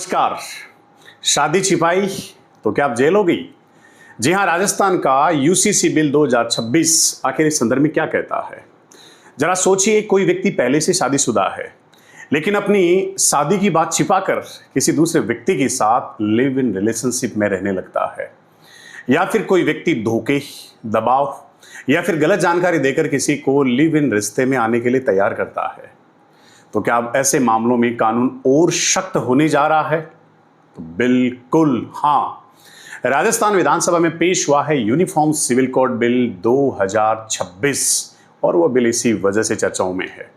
नमस्कार। शादी छिपाई तो क्या आप जेल होगी? जी हां, राजस्थान का यूसीसी बिल 2026 आखिर इस संदर्भ में क्या कहता है? जरा सोचिए, कोई व्यक्ति पहले से शादीशुदा है लेकिन अपनी शादी की बात छिपाकर किसी दूसरे व्यक्ति के साथ लिव इन रिलेशनशिप में रहने लगता है, या फिर कोई व्यक्ति धोखे, दबाव या फिर गलत जानकारी देकर किसी को लिव इन रिश्ते में आने के लिए तैयार करता है। तो क्या अब ऐसे मामलों में कानून और सख्त होने जा रहा है? तो बिल्कुल हाँ। राजस्थान विधानसभा में पेश हुआ है यूनिफॉर्म सिविल कोड बिल 2026 और वह बिल इसी वजह से चर्चाओं में है।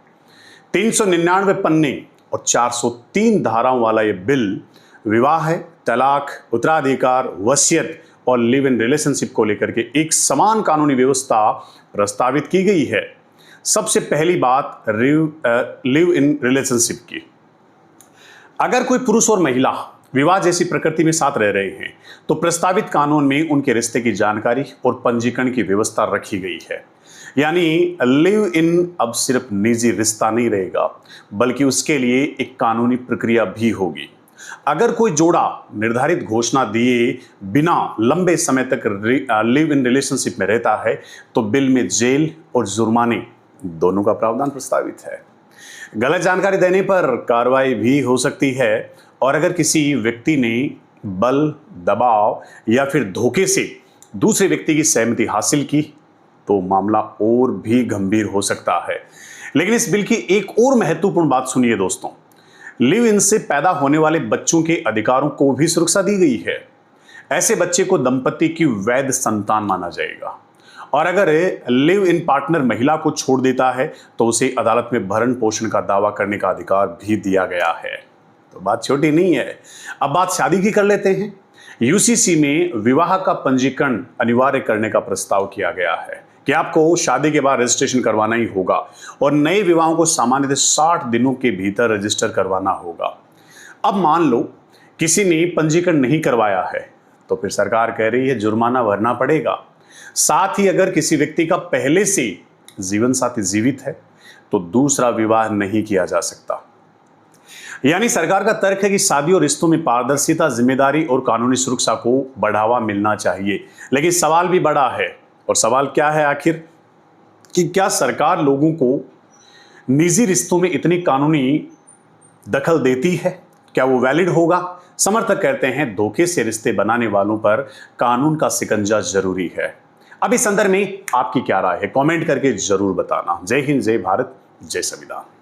399 पन्ने और 403 धाराओं वाला यह बिल विवाह, तलाक, उत्तराधिकार, वसीयत और लिव इन रिलेशनशिप को लेकर के एक समान कानूनी व्यवस्था प्रस्तावित की गई है। सबसे पहली बात लिव इन रिलेशनशिप की। अगर कोई पुरुष और महिला विवाह जैसी प्रकृति में साथ रह रहे हैं तो प्रस्तावित कानून में उनके रिश्ते की जानकारी और पंजीकरण की व्यवस्था रखी गई है। यानी लिव इन अब सिर्फ निजी रिश्ता नहीं रहेगा, बल्कि उसके लिए एक कानूनी प्रक्रिया भी होगी। अगर कोई जोड़ा निर्धारित घोषणा दिए बिना लंबे समय तक लिव इन रिलेशनशिप में रहता है तो बिल में जेल और जुर्माने दोनों का प्रावधान प्रस्तावित है। गलत जानकारी देने पर कार्रवाई भी हो सकती है, और अगर किसी व्यक्ति ने बल, दबाव या फिर धोखे से दूसरे व्यक्ति की सहमति हासिल की तो मामला और भी गंभीर हो सकता है। लेकिन इस बिल की एक और महत्वपूर्ण बात सुनिए दोस्तों, लिव इन से पैदा होने वाले बच्चों के अधिकारों को भी सुरक्षा दी गई है। ऐसे बच्चे को दंपति की वैध संतान माना जाएगा, और अगर लिव इन पार्टनर महिला को छोड़ देता है तो उसे अदालत में भरण पोषण का दावा करने का अधिकार भी दिया गया है। तो बात छोटी नहीं है। अब बात शादी की कर लेते हैं। यूसीसी में विवाह का पंजीकरण अनिवार्य करने का प्रस्ताव किया गया है कि आपको शादी के बाद रजिस्ट्रेशन करवाना ही होगा, और नए विवाहों को सामान्यतः 60 दिनों के भीतर रजिस्टर करवाना होगा। अब मान लो किसी ने पंजीकरण नहीं करवाया है तो फिर सरकार कह रही है जुर्माना भरना पड़ेगा। साथ ही अगर किसी व्यक्ति का पहले से जीवन साथी जीवित है तो दूसरा विवाह नहीं किया जा सकता। यानी सरकार का तर्क है कि शादी और रिश्तों में पारदर्शिता, जिम्मेदारी और कानूनी सुरक्षा को बढ़ावा मिलना चाहिए। लेकिन सवाल भी बड़ा है, और सवाल क्या है आखिर, कि क्या सरकार लोगों को निजी रिश्तों में इतनी कानूनी दखल देती है? क्या वो वैलिड होगा? समर्थक कहते हैं धोखे से रिश्ते बनाने वालों पर कानून का शिकंजा जरूरी है। अब इस संदर्भ में आपकी क्या राय है? कमेंट करके जरूर बताना। जय हिंद, जय भारत, जय संविधान।